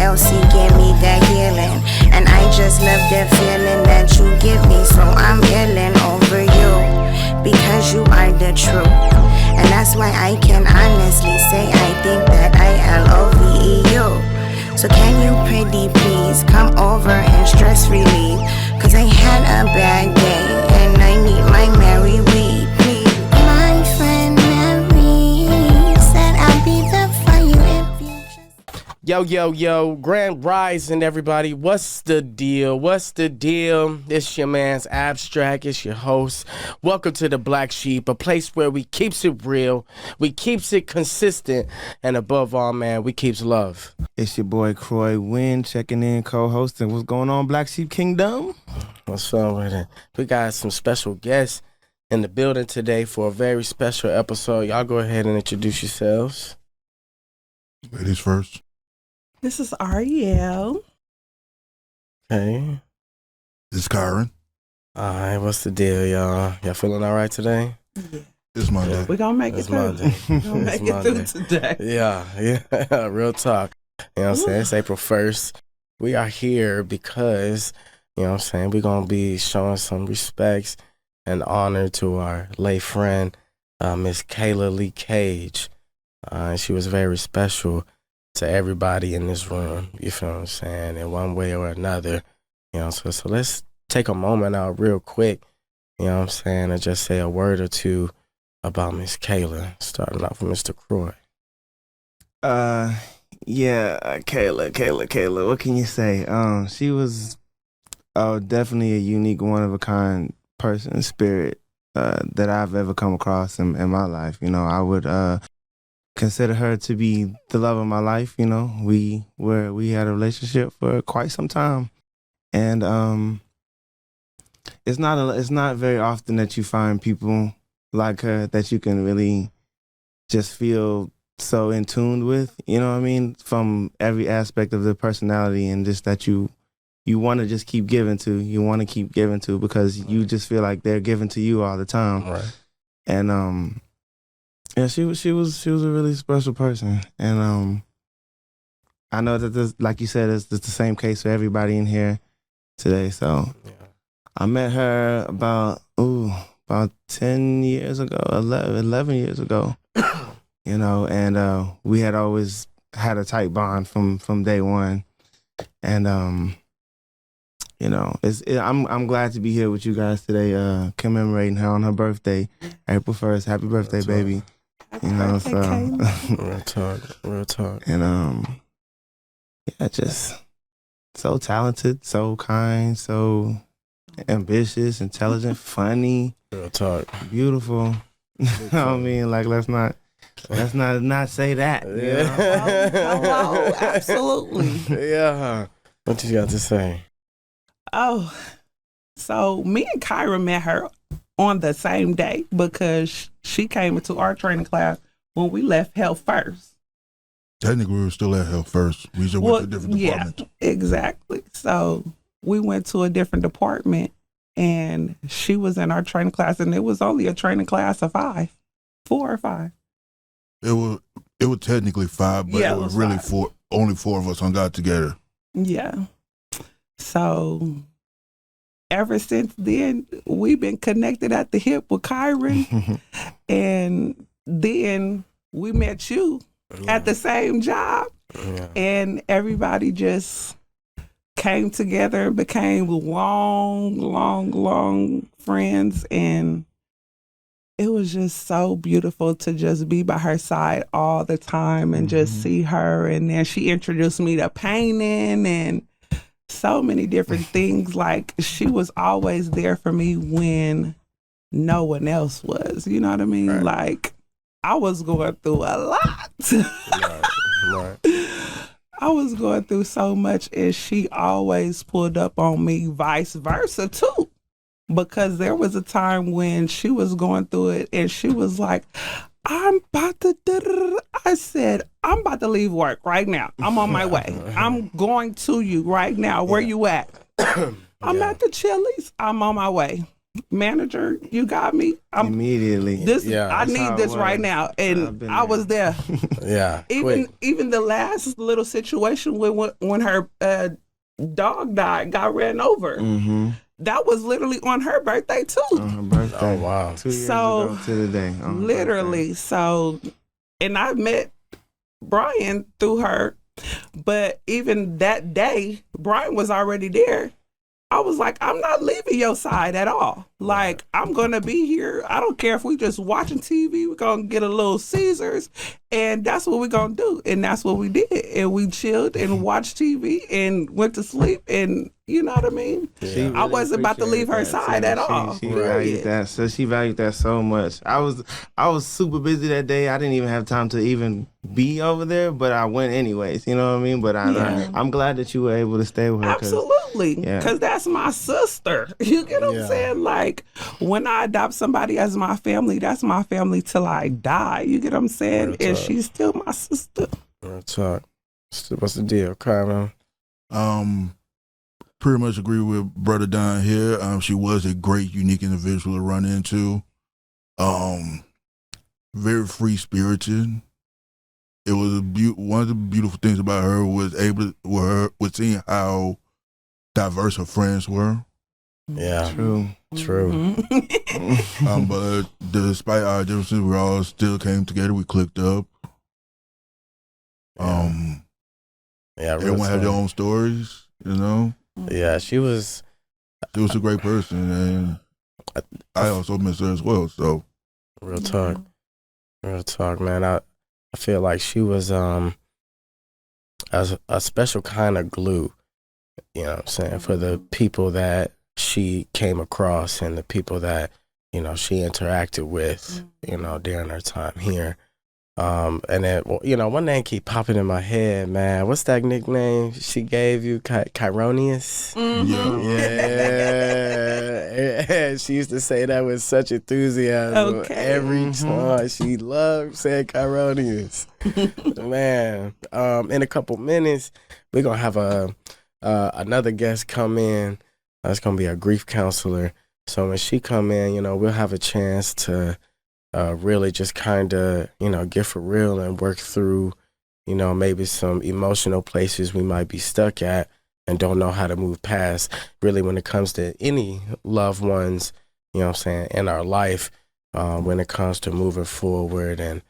else, he gave me that healing. And I just love that feeling that you give me. So I'm yelling over you, because you are the truth. And that's why I can honestly say I think that I love you. So can you pretty please come over and stress relieve? Cause I had a bad day and I need my Mary weed, please. My friend Mary said I'll be there for you if you just... Yo, Grand Rising, everybody. What's the deal? It's your man's Abstract. It's your host. Welcome to the Black Sheep, a place where we keeps it real, we keeps it consistent, and above all, man, we keeps love. It's your boy Croy Wynn checking in, co-hosting. What's going on, Black Sheep Kingdom? What's up with it? We got some special guests in the building today for a very special episode. Y'all go ahead and introduce yourselves. Ladies first. This is Ariel. Okay. This is Kyron. All right, what's the deal, y'all? Y'all feeling all right today? Yeah. It's Monday. Yeah. We're going to make It's it through. Monday. We're going to It's make it through Monday. today. Yeah, real talk. You know what I'm saying? It's April 1st. We are here because, you know what I'm saying, we're going to be showing some respects and honor to our late friend, Miss KAYLA Lee Cage. She was very special to everybody in this room, you feel what I'm saying, in one way or another. You know, so let's take a moment out real quick, you know what I'm saying, and just say a word or two about Miss KAYLA, starting off with Mr. Croy. KAYLA. What can you say? She was definitely a unique, one of a kind person, spirit that I've ever come across in my life. You know, I would consider her to be the love of my life. You know, we had a relationship for quite some time, and it's not very often that you find people like her that you can really just feel so in tune with, you know what I mean, from every aspect of the personality, and just that you want to just keep giving to, because you just feel like they're giving to you all the time. Right. And yeah, she was a really special person. And I know that this, like you said, it's the same case for everybody in here today. So Yeah. I met her about 10 years ago, 11 years ago. You know, and we had always had a tight bond from day one. And you know, I'm glad to be here with you guys today, commemorating her on her birthday, April 1st. Happy birthday, baby. You know, so Real talk. And yeah, just so talented, so kind, so ambitious, intelligent, funny, Real talk. beautiful. I mean, like, let's not say that. You know? Hello, absolutely. Yeah. What you got to say? Oh, so me and Kyra met her on the same day because she came into our training class when we left Health First. Technically, we were still at Health First. We just went to a different department. Yeah, exactly. So we went to a different department, and she was in our training class, and it was only a training class of 4 or 5. It was technically 5, but Yeah, it was really 5. only 4 of us got together. Yeah. So ever since then, we've been connected at the hip with Kyron. And then we met you at the same job. Yeah. And everybody just came together and became long friends. And it was just so beautiful to just be by her side all the time and just see her. And then she introduced me to painting and so many different things. Like, she was always there for me when no one else was. You know what I mean? Right. Like, I was going through a lot. Right. I was going through so much, and she always pulled up on me, vice versa too. Because there was a time when she was going through it, and she was like, I said, I'm about to leave work right now. I'm on my way. I'm going to you right now. Where you at? I'm at the Chili's. I'm on my way. manager, you got me. Immediately. I That's how need it this was. right now, I've and been I was there. Yeah. Quick. Even the last little situation when her dog died, got ran over. Mm-hmm. That was literally on her birthday too. On her birthday. Oh, wow. 2 years So, ago to the day. On her literally. So, and I met Brian through her, but even that day, Brian was already there. I was like, I'm not leaving your side at all. Like, I'm going to be here. I don't care if we just watching TV. We're going to get a little Caesars, and that's what we're going to do. And that's what we did. And we chilled and watched TV and went to sleep. And you know what I mean? She I wasn't about to leave her side at all. She valued that. So she valued that so much. I was super busy that day. I didn't even have time to even be over there, but I went anyways. You know what I mean? But I'm glad that you were able to stay with her. Absolutely. Because that's my sister. You get what I'm saying? Like, when I adopt somebody as my family, that's my family till I die. You get what I'm saying? And she's still my sister. Real talk. What's the deal, Carmen? Pretty much agree with Brother Don here. She was a great, unique individual to run into. Very free-spirited. It was one of the beautiful things about her was seeing how diverse her friends were. Yeah. True. Mm-hmm. But despite our differences, we all still came together. We clicked up. Everyone had their own stories, you know. Yeah, she was a great person, and I also miss her as well. So, real talk, man. I feel like she was a special kind of glue. You know what I'm saying, for the people that she came across and the people that she interacted with, during her time here. And then, one name keep popping in my head, man. What's that nickname she gave you? Chironius? Mm-hmm. Yeah. She used to say that with such enthusiasm every time. She loved saying Chironius. Man, in a couple minutes, we're going to have another guest come in. That's going to be a grief counselor. So when she come in, we'll have a chance to really just kind of, get for real and work through, maybe some emotional places we might be stuck at and don't know how to move past. Really, when it comes to any loved ones, in our life, when it comes to moving forward and,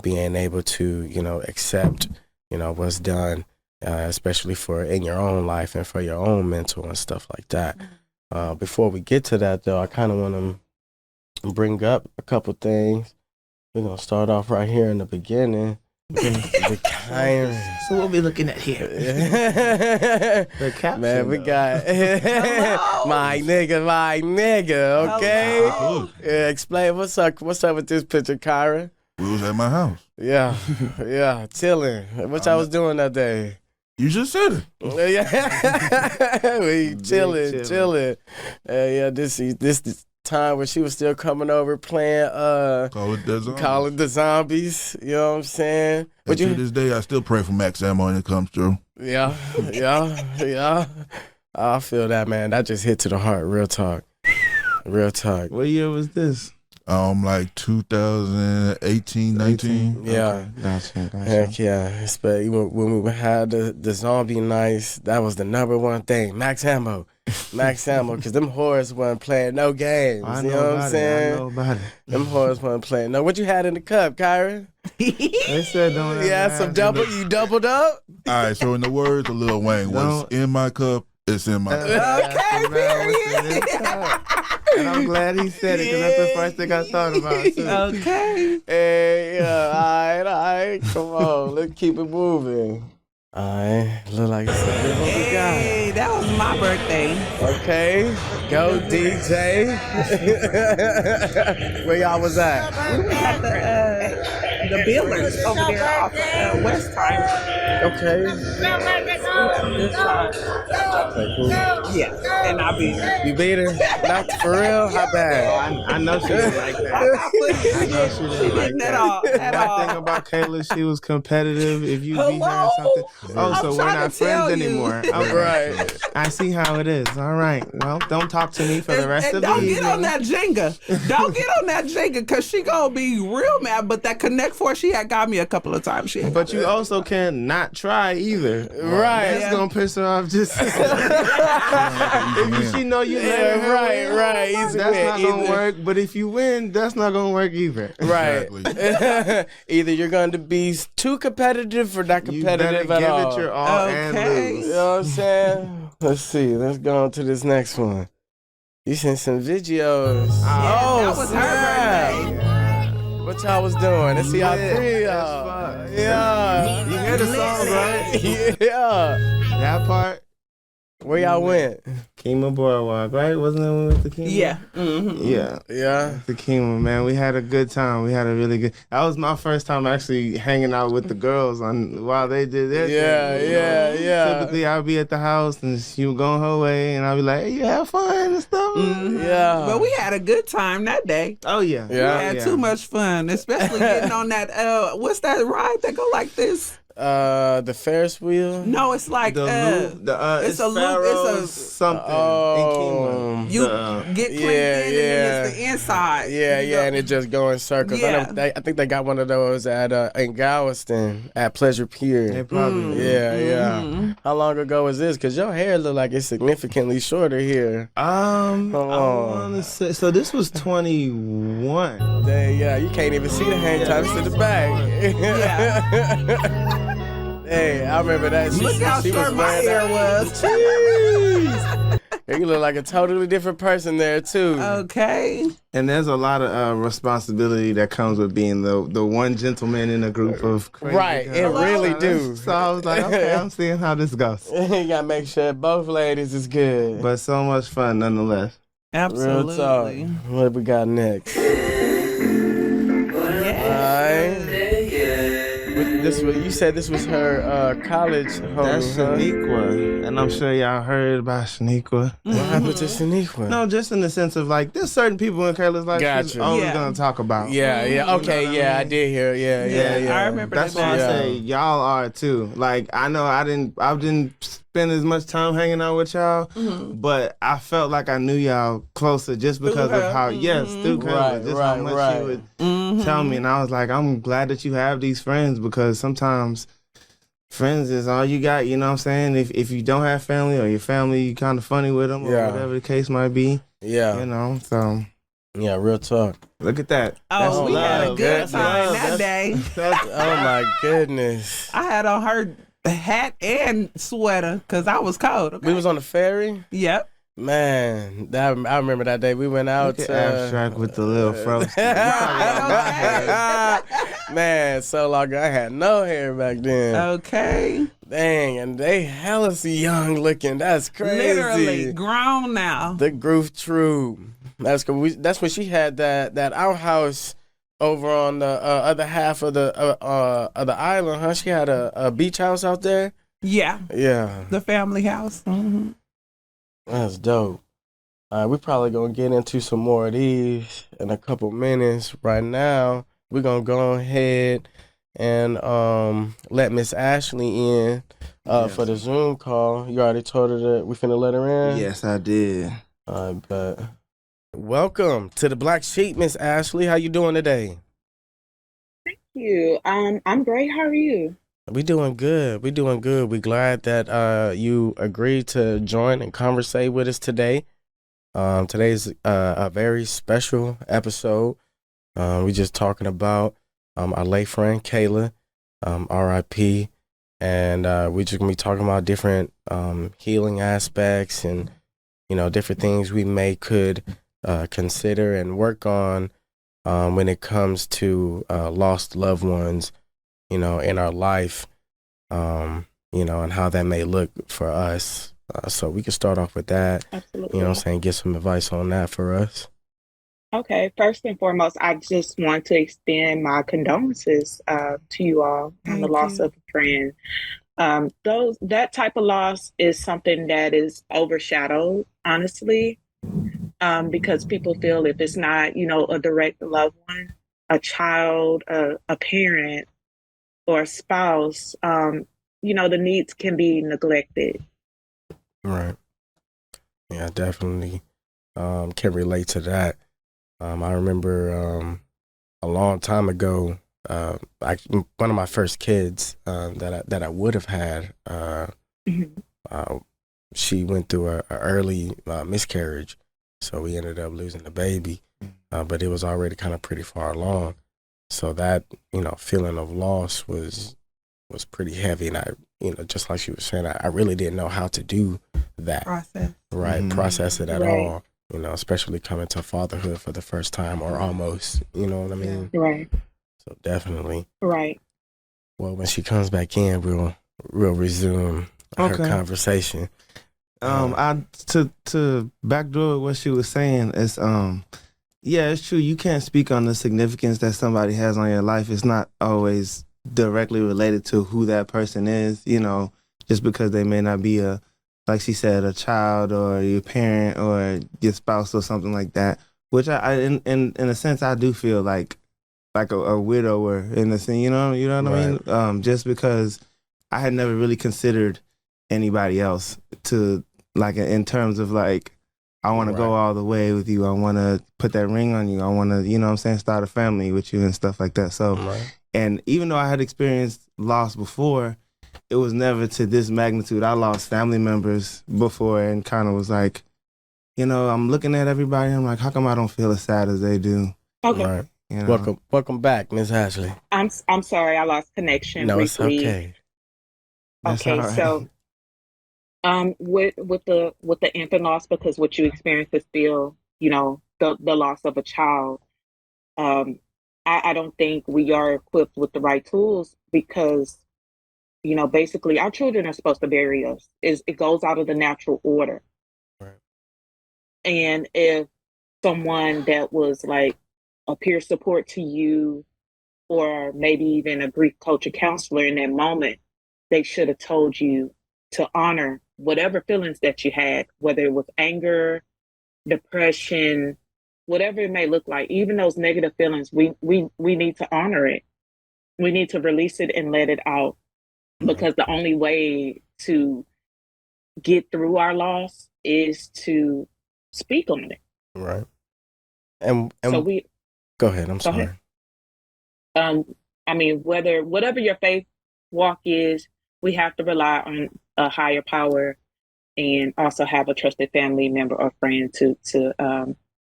being able to, accept, what's done, especially for in your own life and for your own mental and stuff like that. Before we get to that, though, I kind of want to bring up a couple things. We're going to start off right here in the beginning. The kind. So what we looking at here? The caption, man, we got my nigga, okay? Yeah, explain what's up with this picture, Kyra? We was at my house. Yeah, chilling. What y'all was doing that day? You just said it. Yeah, we chilling. This time when she was still coming over playing Call it the zombies. You know what I'm saying? But to this day, I still pray for Max Ammo when it comes through. Yeah. I feel that, man. That just hit to the heart. Real talk. What year was this? Like 2018, 19. Yeah. Okay. Gotcha. Heck yeah. Especially when we had the zombie nights, that was the number one thing. Max Ammo, because them whores wasn't playing no games. You know what I'm saying? I know about it. Them whores wasn't playing. No, what you had in the cup, Kyra? They said don't ever Yeah, some double. You doubled up? All right, so in the words of Lil Wayne, what's in my cup, it's in my cup. Okay, period. And I'm glad he said it because that's the first thing I thought about too. Okay. Hey, yeah, all right. Come on, let's keep it moving. All right, look like it's what we got. Hey, that was my birthday. Okay, go DJ. Where y'all was at? We was at the the Billings over there off of West Time. Okay. We had a good time. Okay, cool. Yeah, and I beat her. You beat her? Not for real? How bad? I know she didn't like that. I put it. I know she didn't like At that. all. At One all. thing about KAYLA, she was competitive. If you beat her at something, I'm so we're trying not to tell friends you. anymore. Right. I see how it is. All right. Well, don't talk to me for the rest And of the don't evening. get on that Jenga. Don't get on that Jenga because she gonna be real mad. But that Connect Four, she had got me a couple of times. She had But you also can not try either. Right. That's gonna piss her off just. If she know you let her right, win, right. Easy that's win, not gonna either. work. But if you win, that's not gonna work either. Right. Exactly. Either you're going to be too competitive or not You better competitive give at all. it your all and Okay. You lose. know what I'm saying? Let's see. Let's go on to this next one. You sent some videos. that was her snap. birthday. What y'all was doing? Let's see how Lit three of as y'all. fuck. Yeah. You hear the song, right? Yeah. That part. Where y'all went? Kima Boardwalk, right? Wasn't it when we went to Kima? Yeah. Mm-hmm. Yeah. Yeah. The Kima, man. We had a good time. We had a really good. That was my first time actually hanging out with the girls while they did their Yeah, thing. yeah. Typically, I'd be at the house and she would go her way, and I'd be like, "Hey, you have fun and stuff." Mm-hmm. Yeah. But we had a good time that day. Oh yeah. Yeah. We had too much fun, especially getting on that. What's that ride that go like this? The Ferris wheel. No, it's like The loop, it's a loop. It's a something. Oh. in Kima. you The- get clicked yeah, in and then it's the inside. Yeah, You yeah, go- and it just go in circles. Yeah. I think they got one of those at in Galveston at Pleasure Pier. They probably. Yeah, yeah. Mm-hmm. How long ago was this? Cause your hair look like it's significantly shorter here. I on. want to say. So this was 21. Dang, yeah, you can't even see the hang time to the back. Yeah. Hey, I remember that. Look how she short was my wearing hair that. was. Jeez. You look like a totally different person there too. Okay. And there's a lot of responsibility that comes with being the one gentleman in a group of crazy Right, it girls. really do. So I was like, okay, I'm seeing how this goes. You gotta make sure both ladies is good. But so much fun nonetheless. Absolutely. Real talk. What we got next? This was, you said this was her college homie. That's huh? Shaniqua. And I'm sure y'all heard about Shaniqua. What happened to Shaniqua? No, just in the sense of like, there's certain people in KAYLA's life she's Gotcha. always Yeah. going to talk about. Yeah, yeah. Okay, You know what yeah, I I mean? did hear. Yeah. I remember That's that. why I Yeah. say y'all are too. Like I know I didn't spend as much time hanging out with y'all, but I felt like I knew y'all closer just because her. of how through KAYLA, Right, just right, how much right. she would tell me, and I was like, I'm glad that you have these friends because sometimes friends is all you got. You know what I'm saying? If you don't have family or your family, you kind of funny with them or Yeah. whatever the case might be. Yeah. You know, so Yeah, real talk. look at that. Oh, we had a love. good That's time love. that day. Oh my goodness. I had on her hat and sweater because I was cold. Okay? We was on the ferry. Yep. Man, I remember that day. We went out Look to at abstract with the little fro. Man, so long ago. I had no hair back then. Okay. Dang, and they hella young looking. That's crazy. Literally grown now. The Groove Troop. That's good. That's when she had that outhouse over on the other half of the island, huh? She had a beach house out there. Yeah. Yeah, The family house. Mm-hmm. that's dope. All right, we probably gonna get into some more of these in a couple minutes. Right now, we're gonna go ahead and let Miss Ashley in for the Zoom call. You already told her that we finna let her in? Yes, I did. But welcome to the Black Sheep, Miss Ashley. How you doing today? You. I'm great. How are you? We doing good. We doing good. We glad that you agreed to join and conversate with us today. Today's a very special episode. We just talking about our late friend KAYLA, R.I.P. And we just gonna be talking about different healing aspects and different things we could consider and work on when it comes to lost loved ones, in our life, and how that may look for us. So we can start off with that, Absolutely. get some advice on that for us. Okay, first and foremost, I just want to extend my condolences to you all on the Thank loss you. of a friend. Those that type of loss is something that is overshadowed, honestly, because people feel if it's not, a direct loved one, a child, a parent, or a spouse, the needs can be neglected. Right. Yeah, definitely can relate to that. I remember a long time ago, one of my first kids that I would have had, Mhm. uh, she went through a early miscarriage, so we ended up losing the baby, but it was already kind of pretty far along. So that feeling of loss was pretty heavy, and I just like she was saying, I really didn't know how to do that, Process. right? Process it at Right, all. Especially coming to fatherhood for the first time or almost. You know what I mean? right, So definitely. right. Well, when she comes back in, we'll resume her Okay. conversation. I to backdoor what she was saying is yeah, it's true. You can't speak on the significance that somebody has on your life. It's not always directly related to who that person is, just because they may not be like she said, a child or your parent or your spouse or something like that. Which I in a sense, I do feel like a widower in the sense, you know what I Right. mean? Just because I had never really considered anybody else to like in terms of like I want to Right. go all the way with you. I want to put that ring on you. I want to, you know what I'm saying, start a family with you and stuff like that. So, Right. and even though I had experienced loss before, it was never to this magnitude. I lost family members before and kind of was like, I'm looking at everybody. I'm like, how come I don't feel as sad as they do? Okay. Right. You know? Welcome back, Miss Ashley. I'm sorry, I lost connection No, it's briefly. okay. That's all Okay, right. so with the infant loss, because what you experience is still, the loss of a child. Um, I don't think we are equipped with the right tools because, basically our children are supposed to bury us. It goes out of the natural order. Right. And if someone that was like a peer support to you, or maybe even a grief coach or counselor in that moment, they should have told you to honor whatever feelings that you had, whether it was anger, depression, whatever it may look like. Even those negative feelings, we need to honor it. We need to release it and let it out, Right. because the only way to get through our loss is to speak on it. Right. And So and we go ahead. I'm go ahead. sorry. Um, I mean, whatever your faith walk is, we have to rely on a higher power, and also have a trusted family member or friend to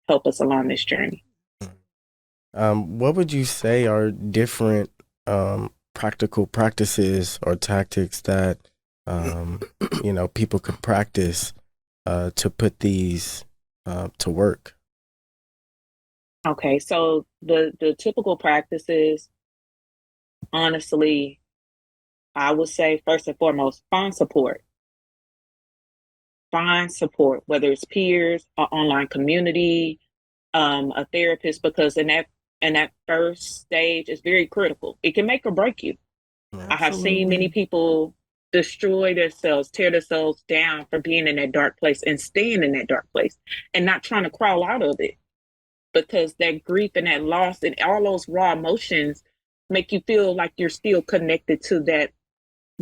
help us along this journey. What would you say are different practical practices or tactics that people could practice to put these to work? Okay, so the typical practices, honestly, I would say first and foremost, find support. Find support, whether it's peers, or online community, a therapist, because in that first stage is very critical. It can make or break you. Right. I have seen many Absolutely. people destroy themselves, tear themselves down for being in that dark place and staying in that dark place and not trying to crawl out of it, because that grief and that loss and all those raw emotions make you feel like you're still connected to that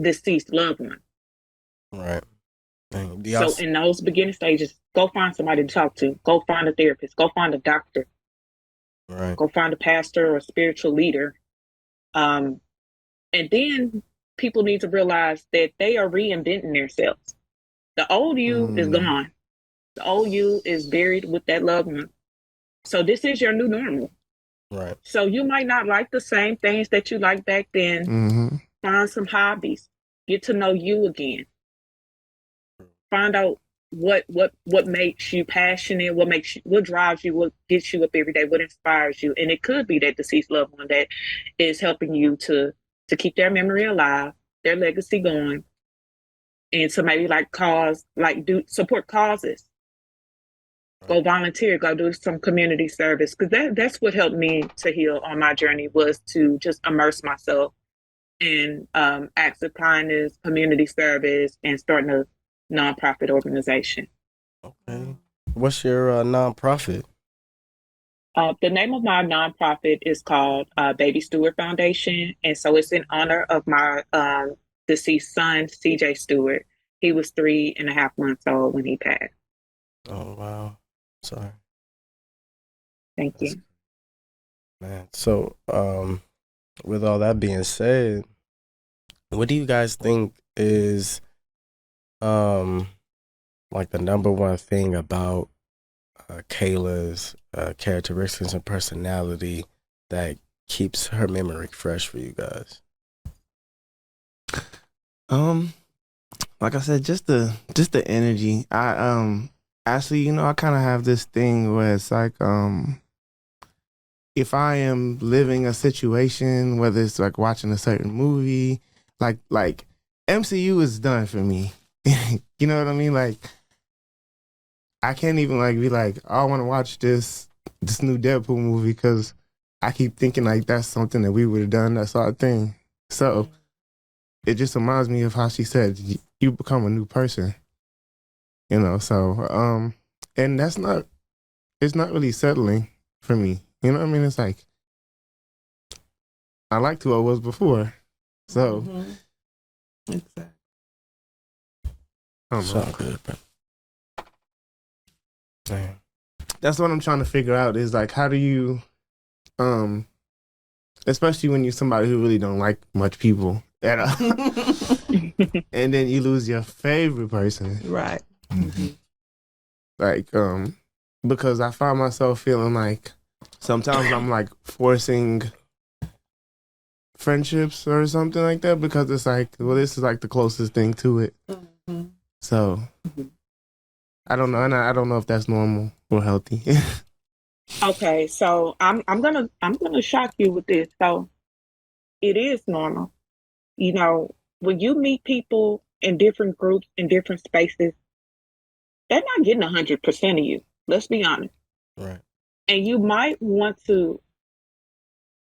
deceased loved one. Right. And do y'all So in those beginning stages, go find somebody to talk to. Go find a therapist. Go find a doctor. right. Go find a pastor or a spiritual leader. Um, and then people need to realize that they are reinventing themselves. The old you is Mm, gone. The old you is buried with that loved one. So this is your new normal. Right. So you might not like the same things that you liked back then. mm-hmm. Find some hobbies. Get to know you again. Find out what makes you passionate, what drives you, what gets you up every day, what inspires you. And it could be that deceased loved one that is helping you to keep their memory alive, their legacy going, and to maybe like do support causes. Go volunteer, go do some community service. Because that's what helped me to heal on my journey, was to just immerse myself in acts of kindness, community service, and starting a nonprofit organization. Okay. What's your nonprofit? The name of my nonprofit is called Baby Stewart Foundation, and so it's in honor of my deceased son, CJ Stewart. He was 3.5 months old when he passed. Oh wow. Sorry. Thank That's you. Man. So, with all that being said, what do you guys think is like the number one thing about KAYLA's characteristics and personality that keeps her memory fresh for you guys? Like I said, just the energy. Actually, I kind of have this thing where it's like, if I am living a situation, whether it's like watching a certain movie, like MCU is done for me. You know what I mean? Like, I can't even like be like, oh, I want to watch this new Deadpool movie because I keep thinking like that's something that we would have done, that sort of thing. So it just reminds me of how she said, you become a new person. So and it's not really settling for me. You know what I mean? It's like, I liked who I was before. So Exactly. So good, bro. Damn. That's what I'm trying to figure out, is like, how do you, especially when you're somebody who really don't like much people at all, and then you lose your favorite person. Right. Like, because I find myself feeling like sometimes I'm like forcing friendships or something like that, because it's like, well, this is like the closest thing to it. So I don't know, and I don't know if that's normal or healthy. Okay, so I'm gonna shock you with this. So it is normal. When you meet people in different groups, in different spaces, they're not getting 100% of you. Let's be honest. Right. And you might want to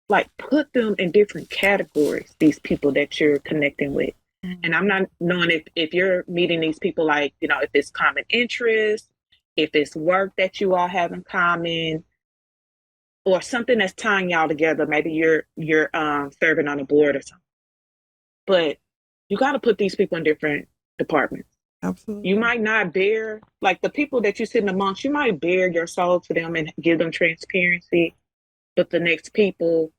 like put them in different categories, these people that you're connecting with. And I'm not knowing if you're meeting these people, like, if it's common interest, if it's work that you all have in common, or something that's tying y'all together. Maybe you're serving on a board or something. But you got to put these people in different departments. Absolutely. You might not bear, like the people that you're sitting amongst, you might bare your soul to them and give them transparency. But the next people,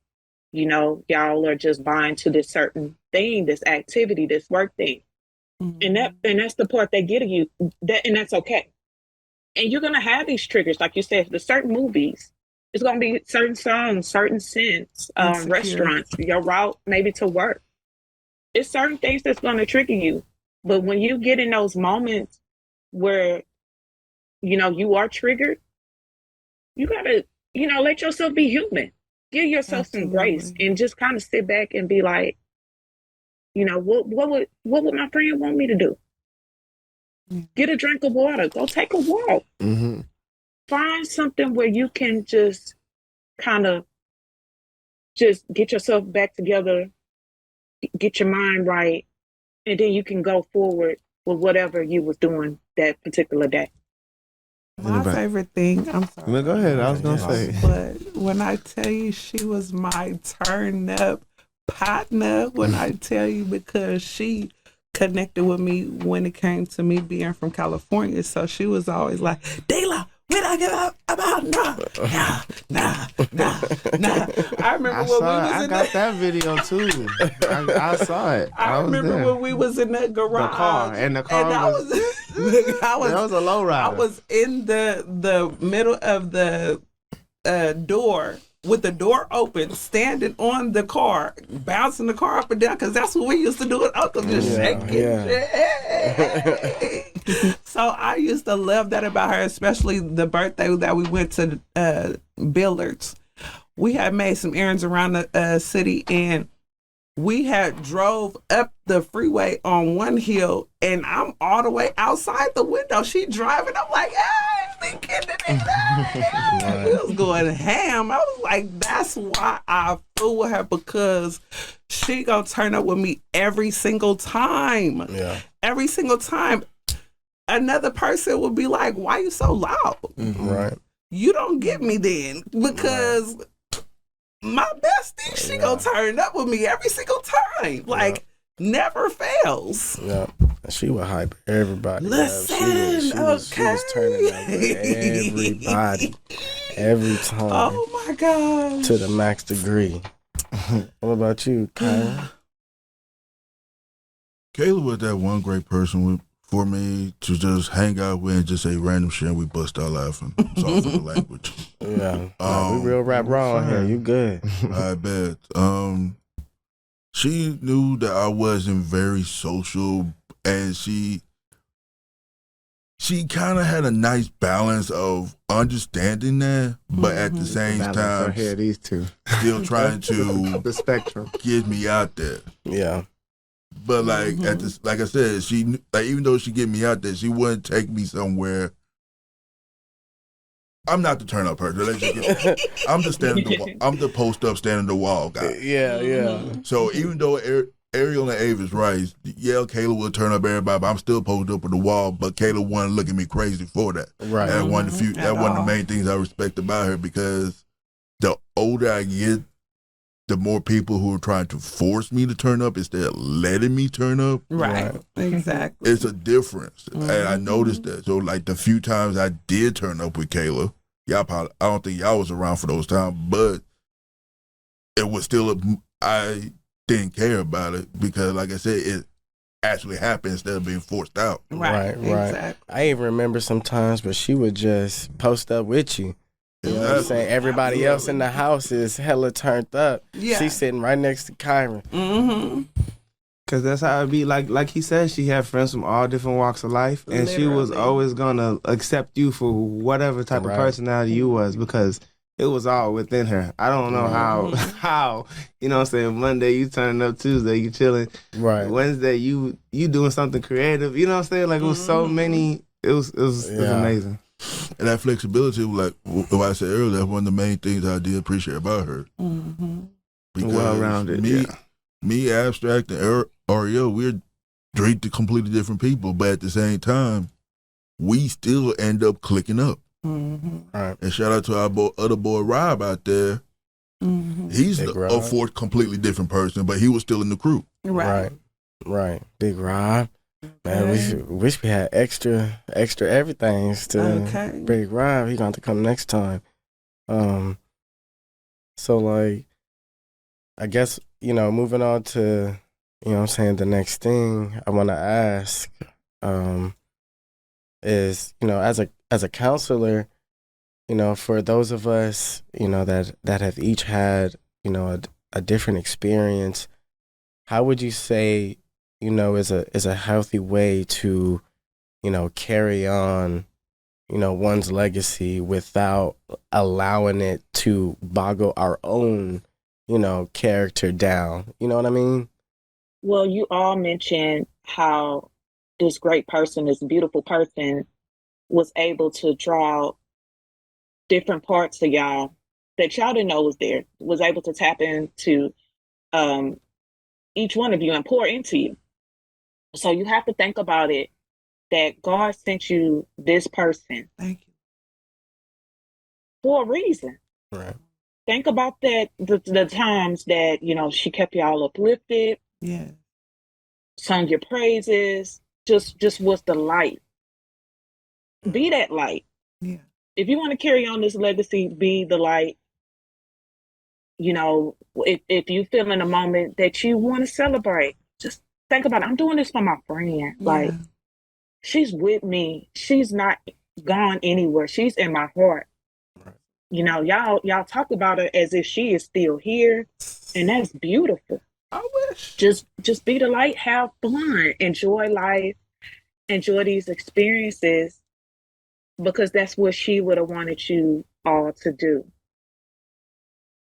y'all are just buying to this certain thing, this activity, this work thing. And that's the part they get of you. And that's okay. And you're gonna have these triggers, like you said, the certain movies. It's gonna be certain songs, certain scents, restaurants, your route maybe to work. It's certain things that's gonna trigger you. But when you get in those moments where you are triggered, you gotta let yourself be human. Give yourself some grace and just kind of sit back and be like, what would my friend want me to do? Get a drink of water. Go take a walk. Find something where you can just kind of just get yourself back together, get your mind right, and then you can go forward with whatever you was doing that particular day. My favorite thing, I'm sorry. No, go ahead. I was going to say. But when I tell you she was my turn up partner, when I tell you, because she connected with me when it came to me being from California. So she was always like, Dayla, we don't give up about nah. I remember when we was I in got that video too. I saw it. I remember when we was in the garage. The car and was that was a low rider. I was in the middle of the door with the door open, standing on the car, bouncing the car up and down, because that's what we used to do with Uncle, just shaking. So I used to love that about her, especially the birthday that we went to Billards. We had made some errands around the city, and we had drove up the freeway on one hill, and I'm all the way outside the window. She driving. I'm like, hey, we get We was going ham. I was like, that's why I fool with her, because she gonna turn up with me every single time. Yeah. Every single time. Another person would be like, why you so loud? Right. You don't get me then, because my bestie, she gonna turn up with me every single time. Like, never fails. Yeah. She would hype everybody. Listen, she was turning up with everybody every time. Oh my gosh. To the max degree. What about you, KAYLA? KAYLA was that one great person for me to just hang out with and just say random shit and we bust out laughing. Sorry for the language. Yeah. We real rap raw here. You good. I bet. She knew that I wasn't very social, and she kind of had a nice balance of understanding that, but at the same time, here, these two still trying to the spectrum get me out there. Yeah. But like like I said, she like even though she get me out there, she wouldn't take me somewhere. I'm not the turn up person. I'm the I'm the post up, standing the wall guy. Yeah. So even though Ariel and Ava is right, yeah, KAYLA will turn up everybody, but I'm still posted up on the wall. But KAYLA wouldn't look at me crazy for that. Right. That one of the main things I respect about her, because the older I get, the more people who are trying to force me to turn up instead of letting me turn up. Right. Exactly. It's a difference. And I noticed that. So like the few times I did turn up with KAYLA, I don't think y'all was around for those times, but it was still I didn't care about it because, like I said, it actually happened instead of being forced out. Right. Exactly. I even remember sometimes, but she would just post up with you. You know what I'm saying? Everybody else in the house is hella turned up. Yeah. She's sitting right next to Kyron. Mm-hmm. Cause that's how it be. Like he said, she had friends from all different walks of life, and she was always gonna accept you for whatever type of personality you was, because it was all within her. I don't know how you know what I'm saying. Monday you turning up, Tuesday you chilling, right? Wednesday you doing something creative. You know what I'm saying? Like it was so many. It was amazing. And that flexibility, like what I said earlier, that's one of the main things I did appreciate about her. Mm-hmm. Because well-rounded, me, Abstract, and Ariel, we're three completely different people, but at the same time, we still end up clicking up. Mm-hmm. Right. And shout out to our other boy Rob out there. Mm-hmm. He's a fourth completely different person, but he was still in the crew. Right. Big Rob. Man, we wish we had extra everything to Big Rob. He got to come next time. So like, I guess, moving on to, what I'm saying, the next thing I want to ask is, as a counselor, for those of us, that have each had, a different experience, how would you say, is a healthy way to, carry on, one's legacy without allowing it to boggle our own, character down? You know what I mean? Well, you all mentioned how this great person, this beautiful person, was able to draw out different parts of y'all that y'all didn't know was there, was able to tap into each one of you and pour into you. So you have to think about it, that God sent you this person. Thank you. For a reason. Right. Think about that, the times that, she kept y'all uplifted. Yeah. Sung your praises, just was the light. Be that light. Yeah. If you want to carry on this legacy, be the light. If you feel in a moment that you want to celebrate, just think about it. I'm doing this for my friend. Yeah. Like, she's with me. She's not gone anywhere. She's in my heart. Right. Y'all talk about her as if she is still here, and that's beautiful. I wish. Just be the light, have fun, enjoy life, enjoy these experiences, because that's what she would have wanted you all to do.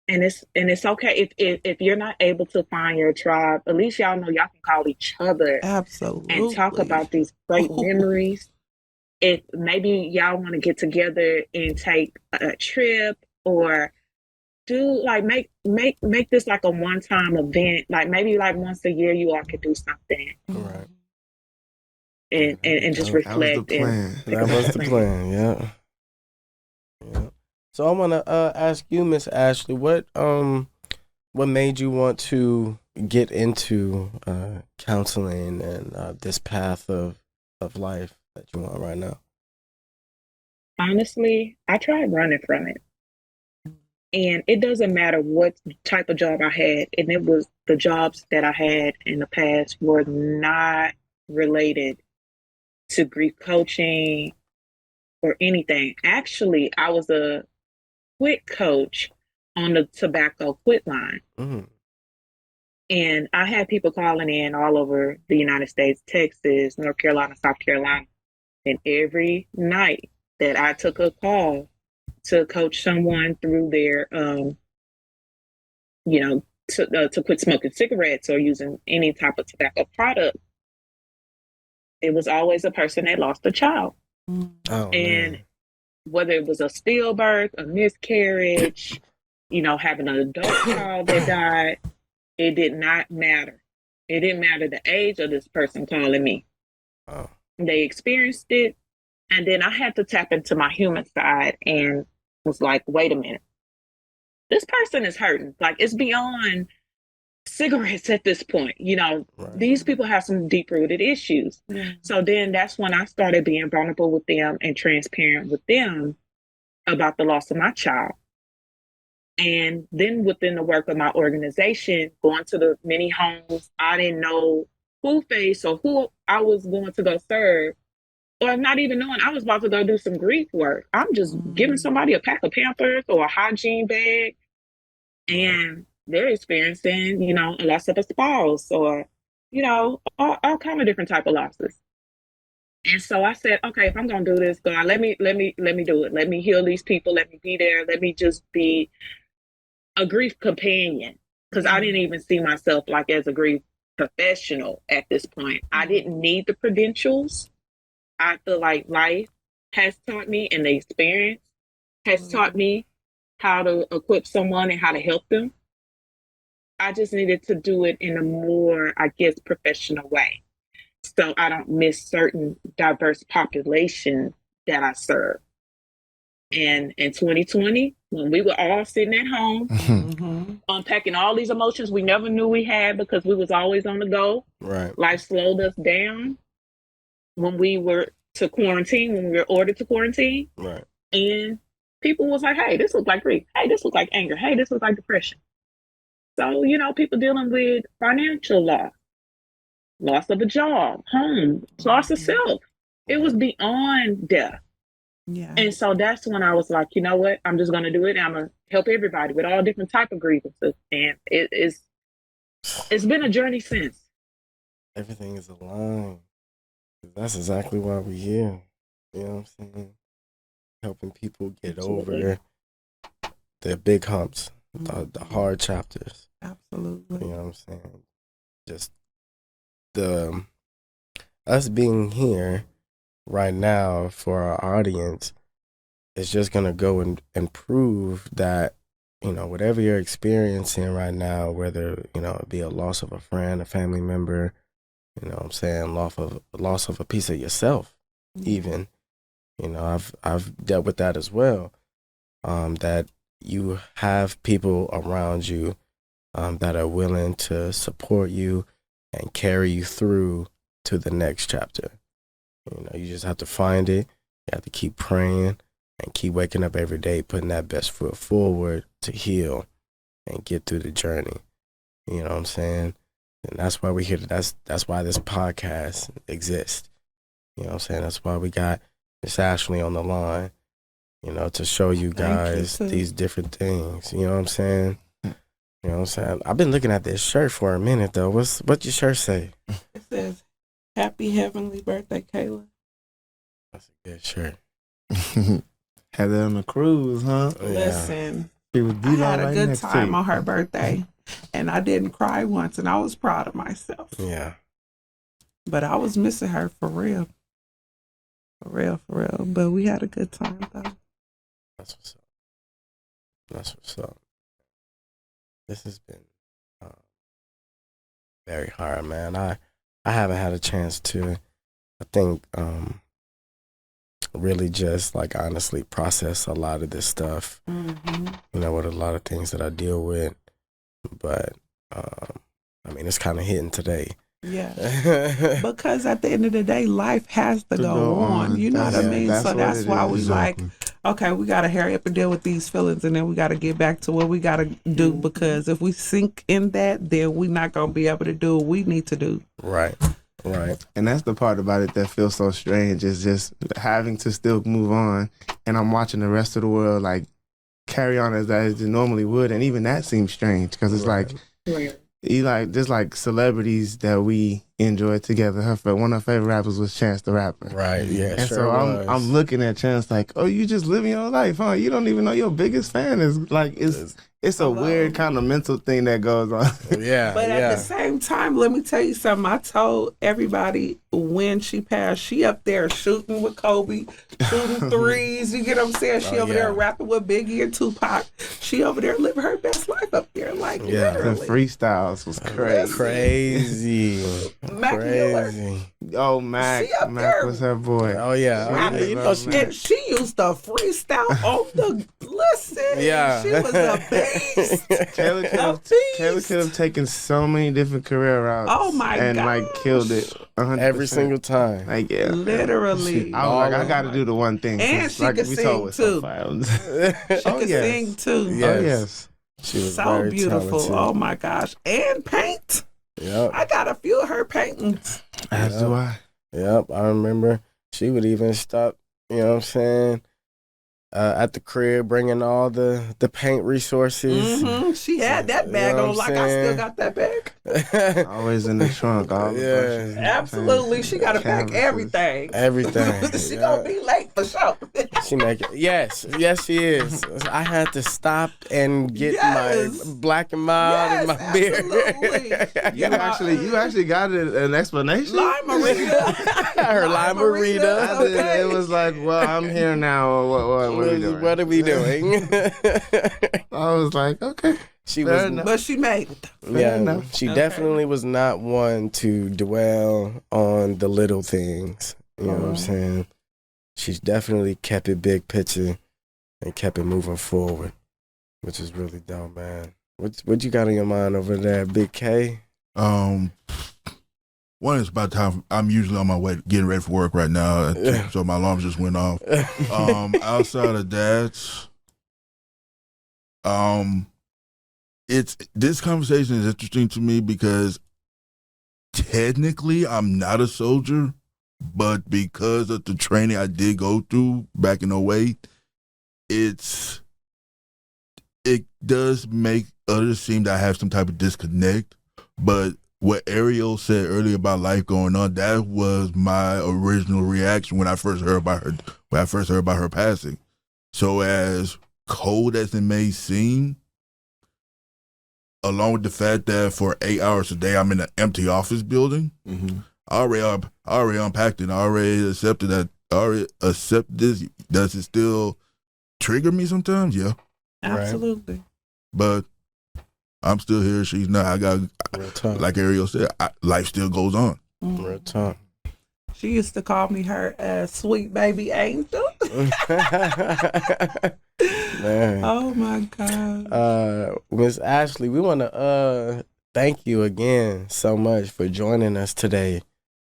And it's okay if you're not able to find your tribe. At least y'all know y'all can call each other. Absolutely. And talk about these great memories if maybe y'all want to get together and take a trip, or do like make this like a one-time event, like maybe like once a year you all could do something Right. and just That was the reflect and plan. That was the plan. Yeah. Yeah. So I want to ask you, Miss Ashley, what made you want to get into counseling and this path of life that you want right now? honestly, I tried running from it. And it doesn't matter what type of job I had, and it was the jobs that I had in the past were not related to grief coaching or anything. Actually, I was a quit coach on the tobacco quit line. Mm. And I had people calling in all over the United States, Texas, North Carolina, South Carolina. And every night that I took a call to coach someone through their, to quit smoking cigarettes or using any type of tobacco product, it was always a person that lost a child. Oh, And man. whether it was a stillbirth, a miscarriage, having an adult child that died, it did not matter. It didn't matter the age of this person calling me. Oh. They experienced it. And then I had to tap into my human side and was like, wait a minute. This person is hurting. Like, it's beyond cigarettes at this point. Right. These people have some deep rooted issues. Yeah. So then that's when I started being vulnerable with them and transparent with them about the loss of my child. And then within the work of my organization, going to the many homes, I didn't know who faced or who I was going to go serve, or not even knowing I was about to go do some grief work. I'm just giving somebody a pack of Pampers or a hygiene bag, and they're experiencing, a loss of a spouse or, all kind of different type of losses. And so I said, okay, if I'm gonna do this, God, let me do it. Let me heal these people. Let me be there. Let me just be a grief companion, because I didn't even see myself like as a grief professional at this point. I didn't need the credentials. I feel like life has taught me, and the experience has taught me how to equip someone and how to help them. I just needed to do it in a more, I guess, professional way, so I don't miss certain diverse populations that I serve. And in 2020, when we were all sitting at home, unpacking all these emotions we never knew we had because we was always on the go. Right. Life slowed us down when we were to quarantine, when we were ordered to quarantine. Right. And people was like, hey, this looks like grief. Hey, this looks like anger. Hey, this looks like depression. So, people dealing with financial loss of a job, home, loss of self. It was beyond death. Yeah. And so that's when I was like, you know what? I'm just going to do it. And I'm going to help everybody with all different type of grievances. And it's been a journey since. Everything is aligned. That's exactly why we're here. You know what I'm saying? Helping people get Absolutely. over the big humps, the hard chapters. Absolutely. You know what I'm saying? Just us being here right now for our audience is just gonna go and prove that, whatever you're experiencing right now, whether, it be a loss of a friend, a family member, what I'm saying, loss of a piece of yourself, even. I've dealt with that as well. That you have people around you that are willing to support you and carry you through to the next chapter. You just have to find it. You have to keep praying and keep waking up every day, putting that best foot forward to heal and get through the journey. You know what I'm saying? And that's why we're here. That's why this podcast exists. You know what I'm saying? That's why we got Miss Ashley on the line, to show you guys these different things. You know what I'm saying? You know what I'm saying? I've been looking at this shirt for a minute, though. What your shirt say? It says, "Happy Heavenly Birthday, KAYLA." That's a good shirt. Had that on a cruise, huh? Yeah. Listen, It was I had a right good next to time you. on her birthday, and I didn't cry once, and I was proud of myself. Yeah. But I was missing her for real. For real, for real. But we had a good time though. That's what's up. That's what's up. This has been very hard, man. I haven't had a chance to, I think, really just like honestly process a lot of this stuff. Mm-hmm. You know, with a lot of things that I deal with. But I mean, it's kind of hitting today. Yeah. Because at the end of the day, life has to go on. You know what I mean? So that's why we like, okay, we got to hurry up and deal with these feelings, and then we got to get back to what we got to do, because if we sink in that, then we're not going to be able to do what we need to do. Right. And that's the part about it that feels so strange, is just having to still move on. And I'm watching the rest of the world like carry on as they normally would. And even that seems strange, because it's like, you like, just like celebrities that we enjoy together. One of her favorite rappers was Chance the Rapper. Right. Yeah. And sure so was. I'm looking at Chance like, oh, you just living your life, huh? You don't even know your biggest fan is like, it's a weird kind of mental thing that goes on. Yeah. But at the same time, let me tell you something. I told everybody when she passed, she up there shooting with Kobe, shooting threes. You get what I'm saying? She over there rapping with Biggie and Tupac. She over there living her best life up there. Like, The literally. freestyles was crazy. Mac Miller. Oh, Mac. She up Mac there was her boy. Oh yeah. You know, And she used to freestyle on the listen. Yeah. She was a beast. Kayla could have taken so many different career routes. Oh my and gosh. like killed it 100%. every single time. Like, yeah. Literally. I was like, I got to do the one thing. And 'cause, she like could we sing, told was so too. fire. She could sing too. Yes. Oh, yes. She was So very beautiful. talented. Oh my gosh. And paint. Yep. I got a few of her paintings. As do I. Yep. I remember she would even stop, you know what I'm saying, at the crib bringing all the paint resources. Mm-hmm. She had that bag You know on, what like I'm I still saying? got that bag. Always in the trunk. All the brushes. Absolutely. She got to pack Canvases. everything. Everything. She Yeah. gonna be late for sure. She make it. Yes, she is. I had to stop and get Yes. my black and mild and my absolutely. beer. You actually got an explanation? Lime-A-Rita. Her Lime-A-Rita. Okay. It was like, well, I'm here now. Or what are we doing? What are we doing? I was like, okay. She Fair was. enough. But she made it. Yeah, enough. she Okay. definitely was not one to dwell on the little things. You know what I'm saying? She's definitely kept it big picture and kept it moving forward, which is really dope, man. What you got in your mind over there, Big K? One is about time. I'm usually on my way getting ready for work right now, so my alarm just went off. Outside of that, this conversation is interesting to me because technically I'm not a soldier, but because of the training I did go through back in 2008, it does make others seem that I have some type of disconnect. But what Ariel said earlier about life going on, that was my original reaction when I first heard about her. When I first heard about her passing. So as cold as it may seem, along with the fact that for 8 hours a day I'm in an empty office building, I already unpacked it. I already accepted that. I already accept this. Does it still trigger me sometimes? Yeah. Absolutely. But I'm still here. She's not. I got, Real talk. like Ariel said, life still goes on. Real talk. She used to call me her sweet baby angel. Man. Oh my God. Miss Ashley, we want to thank you again so much for joining us today.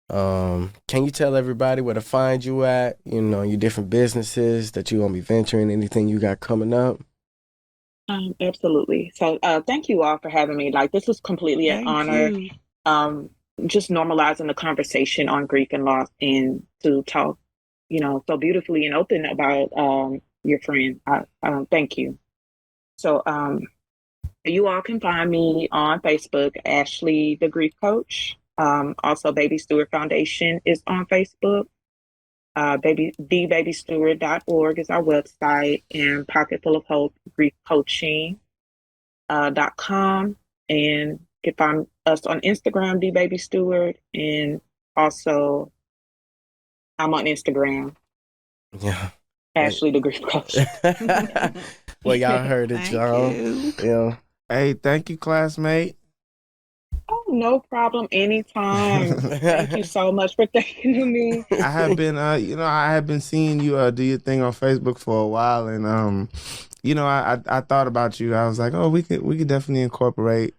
Can you tell everybody where to find you at? You know, your different businesses that you're gonna be venturing, anything you got coming up? Absolutely. So thank you all for having me. Like, this was completely an Thank honor. you. Just normalizing the conversation on grief and loss, and to talk, so beautifully and open about your friend. Thank you. So you all can find me on Facebook, Ashley the Grief Coach. Also, Baby Stewart Foundation is on Facebook. TheBabyStewart.org is our website, and Pocketful of Hope Grief Coaching .com, and you can find us on Instagram, The Baby Stewart, and also I'm on Instagram, Yeah. Ashley the Grief Coach. Well, y'all heard it, Thank y'all. you. Yeah. Hey, thank you, classmate. Oh, no problem. Anytime. Thank you so much for thinking of me. I have been, I have been seeing you do your thing on Facebook for a while, and I thought about you. I was like, oh, we could definitely incorporate,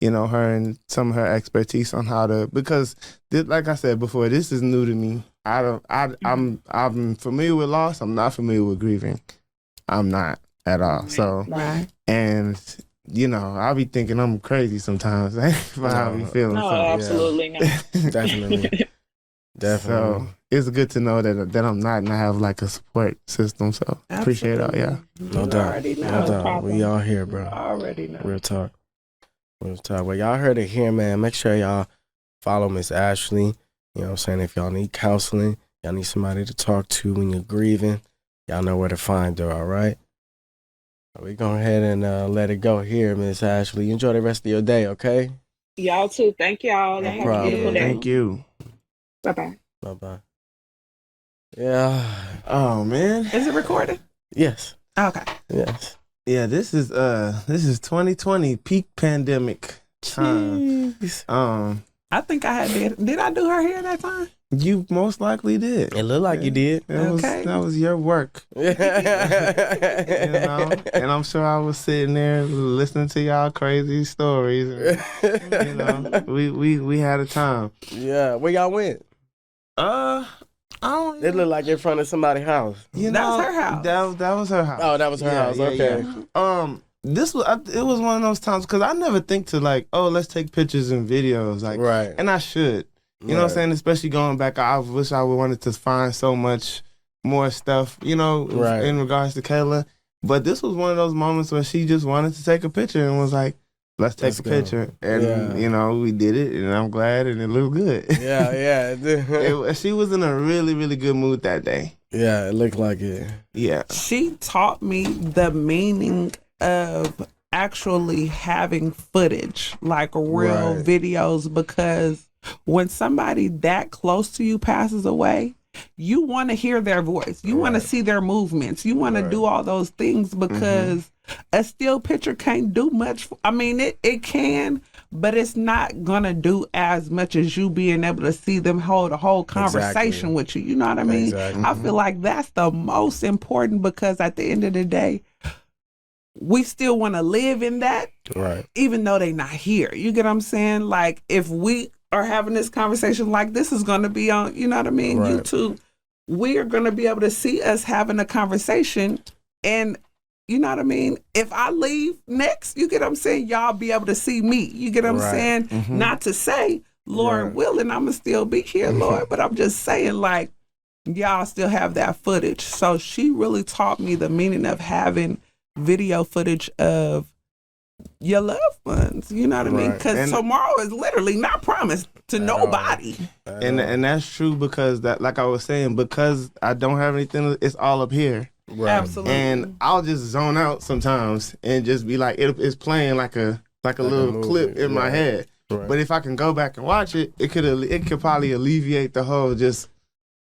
her and some of her expertise on how to, because like I said before, this is new to me. I'm familiar with loss. I'm not familiar with grieving. I'm not at all. So, Right. and I'll be thinking I'm crazy sometimes for how I be feeling. No, So, absolutely not. Definitely. So it's good to know that I'm not, and I have like a support system. So appreciate all, yeah. No You doubt. already know. No doubt. problem. We all here, You bro. already know. Real talk. Real talk. Well, y'all heard it here, man. Make sure y'all follow Miss Ashley. You know what I'm saying? If y'all need counseling, y'all need somebody to talk to when you're grieving, y'all know where to find her, all right? We go ahead and let it go here, Miss Ashley. Enjoy the rest of your day, okay? Y'all too. Thank y'all. No Have a problem. beautiful day. Thank you. Bye-bye. Bye-bye. Yeah. Oh man. Is it recorded? Yes. Okay. Yes. Yeah, this is 2020 peak pandemic time. Jeez. I think I did I do her hair that time? You most likely did. It looked like you did. Okay. That was your work. And I'm sure I was sitting there listening to y'all crazy stories. And, we had a time. Yeah. Where y'all went? I don't. It looked like in front of somebody's house. You That know, was her house. That was her house. Oh, that was her house. Yeah, Okay. yeah. It was one of those times because I never think to like, oh, let's take pictures and videos, like, Right. and I should. You know what I'm saying? Especially going back, I wish I would wanted to find so much more stuff, Right. in regards to KAYLA. But this was one of those moments where she just wanted to take a picture and was like, let's take Let's a go. picture. And, we did it, and I'm glad, and it looked good. Yeah. She was in a really, really good mood that day. Yeah, it looked like it. Yeah. She taught me the meaning of actually having footage, like real Right. videos, because when somebody that close to you passes away, you want to hear their voice. You want to see their movements. You want to do all those things because a still picture can't do much. I mean, it can, but it's not going to do as much as you being able to see them hold a whole conversation with you. You know what I mean? Exactly. I feel like that's the most important because at the end of the day, we still want to live in that, Right. even though they not here. You get what I'm saying? Like if we are having this conversation, like this is going to be on, you know what I mean? Right. YouTube, we are going to be able to see us having a conversation. And you know what I mean? If I leave next, you get what I'm saying? Y'all be able to see me. You get what I'm Right. saying? Not to say, Lord willing, I'm going to still be here, Lord. But I'm just saying, like, y'all still have that footage. So she really taught me the meaning of having video footage of your loved ones. You know what I mean? Right. Because tomorrow is literally not promised to nobody. And that's true because that, like I was saying, because I don't have anything, it's all up here. Right. Absolutely. And I'll just zone out sometimes and just be like, it's playing like a little movie. clip in my head. Right. But if I can go back and watch it, it could probably alleviate the whole just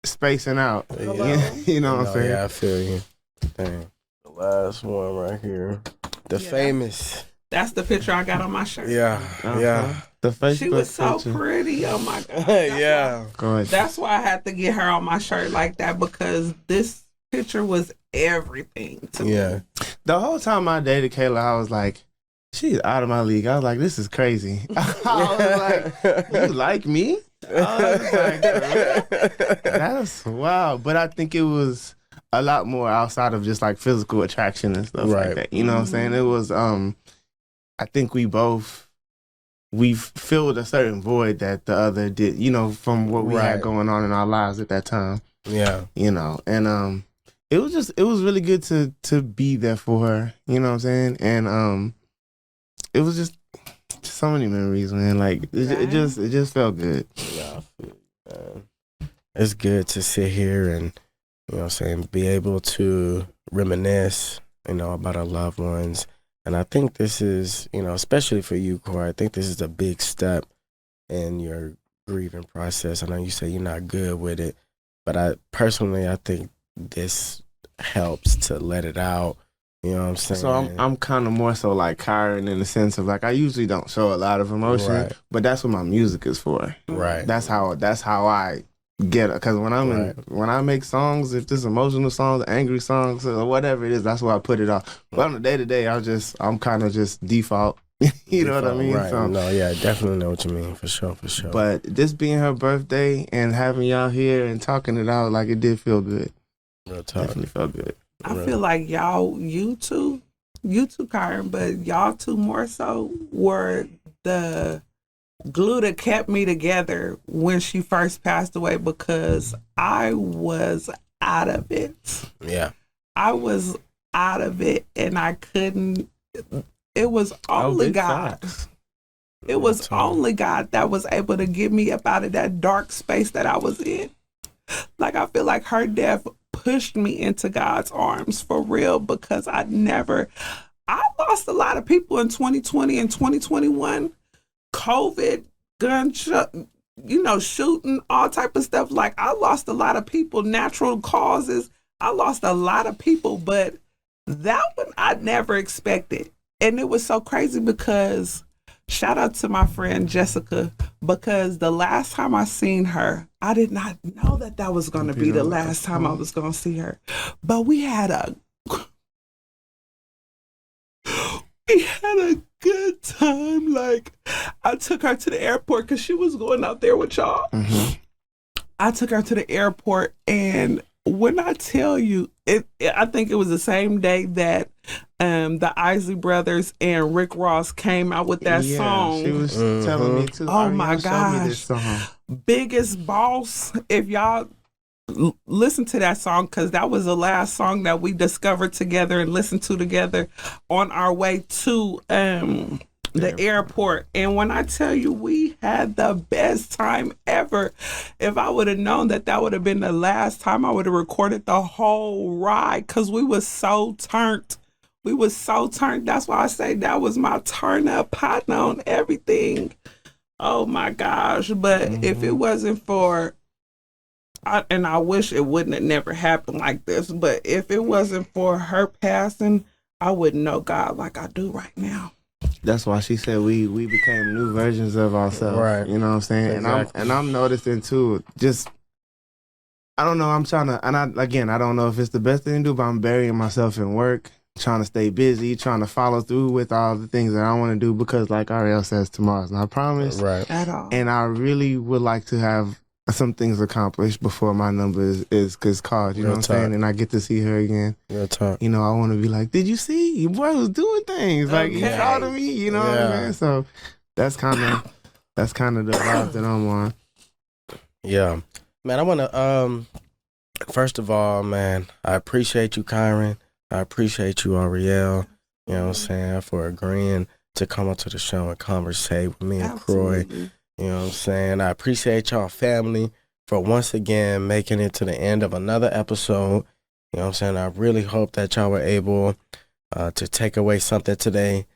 spacing out. Yeah. You know what I'm saying? Yeah, I feel you. Dang. The last one right here. The famous. That's the picture I got on my shirt. Yeah. Yeah. The Facebook She was so picture. pretty. Oh my God. Yeah. Gorgeous. That's why I had to get her on my shirt like that because this picture was everything to me. Yeah. The whole time I dated KAYLA, I was like, she's out of my league. I was like, this is crazy. I was like, you like me? I was like, that's wow. But I think it was a lot more outside of just like physical attraction and stuff like that. You know what I'm saying? It was, I think we filled a certain void that the other did, from what we had going on in our lives at that time. Yeah. And it was really good to be there for her, you know what I'm saying? And it was just so many memories, man. Like it just felt good. Yeah, I feel you, man. It's good to sit here and, you know what I'm saying, be able to reminisce, about our loved ones. And I think this is, especially for you, Corey, I think this is a big step in your grieving process. I know you say you're not good with it, But I think this helps to let it out. You know what I'm saying? So I'm kind of more so like Kyron in the sense of like I usually don't show a lot of emotion, Right. but that's what my music is for. Right. That's how I get it. Because when when I make songs, if it's emotional songs, angry songs, or whatever it is, that's where I put it off. But on the day to day, I'm kind of just default. You know what I mean? Right. So, No, yeah, I definitely know what you mean, for sure. but this being her birthday and having y'all here and talking it out, like it did feel good. Real talk. Definitely felt good. I feel like you two, Kyron, but y'all two more so were the glue that kept me together when she first passed away, because I was out of it. Yeah. I was out of it and I couldn't. It was only God. It was only God that was able to get me up out of that dark space that I was in. Like, I feel like her death pushed me into God's arms for real, because I lost a lot of people in 2020 and 2021. COVID, gunshot, shooting, all type of stuff. Like, I lost a lot of people, natural causes. I lost a lot of people, but that one I never expected. And it was so crazy because, shout out to my friend Jessica, because the last time I seen her, I did not know that was going to be the last time I was going to see her. But we had a good time. Like, I took her to the airport because she was going out there with y'all. Mm-hmm. I took her to the airport, and when I tell you, I think it was the same day that the Isley Brothers and Rick Ross came out with that song. She was telling me too. Oh my gosh. gosh. This song. Biggest Boss. If y'all listen to that song, because that was the last song that we discovered together and listened to together on our way to the airport. And when I tell you, we had the best time ever. If I would have known that would have been the last time, I would have recorded the whole ride, because we was so turned. We was so turned. That's why I say that was my turn up partner on everything. Oh my gosh. But if it wasn't for, and I wish it wouldn't have never happened like this, but if it wasn't for her passing, I wouldn't know God like I do right now. That's why she said we became new versions of ourselves. Right. You know what I'm saying? Exactly. And I'm noticing too, just, I don't know, I'm trying to, and I don't know if it's the best thing to do, but I'm burying myself in work, trying to stay busy, trying to follow through with all the things that I want to do, because like Ariel says, tomorrow's not promised. Right. At all. And I really would like to have some things accomplished before my number is called, you know what I'm saying? And I get to see her again. Real talk. You know, I want to be like, did you see? Your boy was doing things. Like, he proud of me, you know what I'm saying? So that's kind of the vibe that I'm on. Yeah. Man, I want to, first of all, man, I appreciate you, Kyron. I appreciate you, Ariel, you know what I'm saying, for agreeing to come up to the show and conversate with me and Croy. You know what I'm saying? I appreciate y'all family for once again making it to the end of another episode. You know what I'm saying? I really hope that y'all were able to take away something today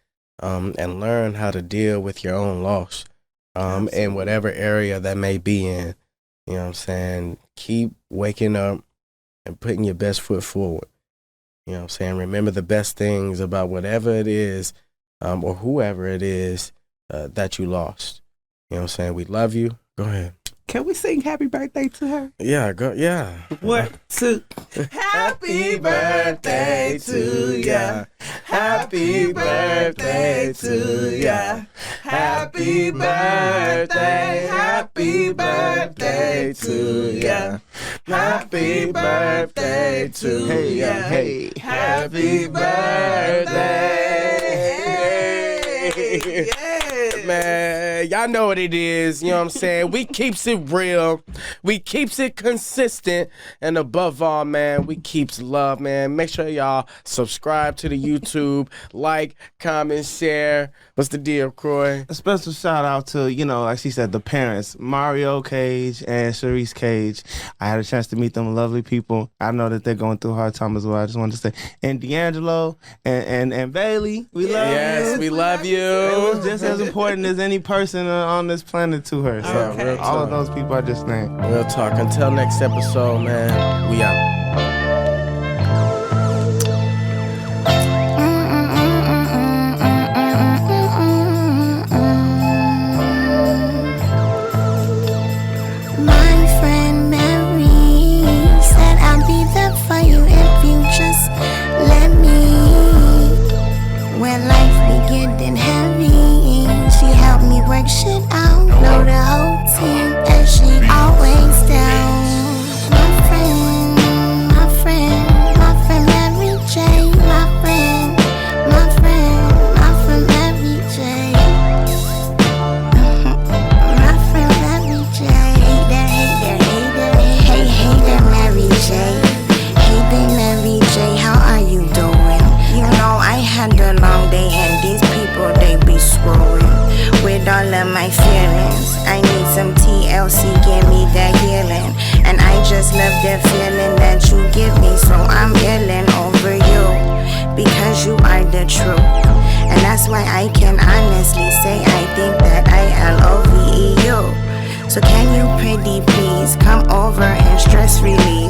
and learn how to deal with your own loss in whatever area that may be in. You know what I'm saying? Keep waking up and putting your best foot forward. You know what I'm saying? Remember the best things about whatever it is or whoever it is that you lost. You know what I'm saying? We love you. Go ahead. Can we sing happy birthday to her? Yeah, go. Yeah. 1, 2. Happy birthday to ya. Happy birthday to ya. Happy birthday. Happy birthday to ya. Happy birthday to ya. Hey. Happy birthday. Man, y'all know what it is. You know what I'm saying? We keeps it real. We keeps it consistent. And above all, man, we keeps love, man. Make sure y'all subscribe to the YouTube. Like, comment, share. What's the deal, Croy? A special shout out to, like she said, the parents, Mario Cage and Sharice Cage. I had a chance to meet them lovely people. I know that they're going through a hard time as well. I just wanted to say, and D'Angelo and Bailey, we love you. Yes, we love you. It was just as important as any person person on this planet to her. So Okay. all of those people I just named. Real talk. Until next episode, man. We out. My friend Mary said I'll be there for you if you just let me. When life be getting heavy, she helped me work shit out, know the whole team, and she always down. My friend Mary J. My friend Mary J. My friend Mary J. Hater Mary J. Hater Mary J. How are you doing? You know I had a long day and these people they be screwing with all of my feelings. I need some TLC, give me that healing, and I just love the feeling that you give me. So I'm yelling over you because you are the truth, and that's why I can honestly say I think that I love you. So can you pretty please come over and stress relieve?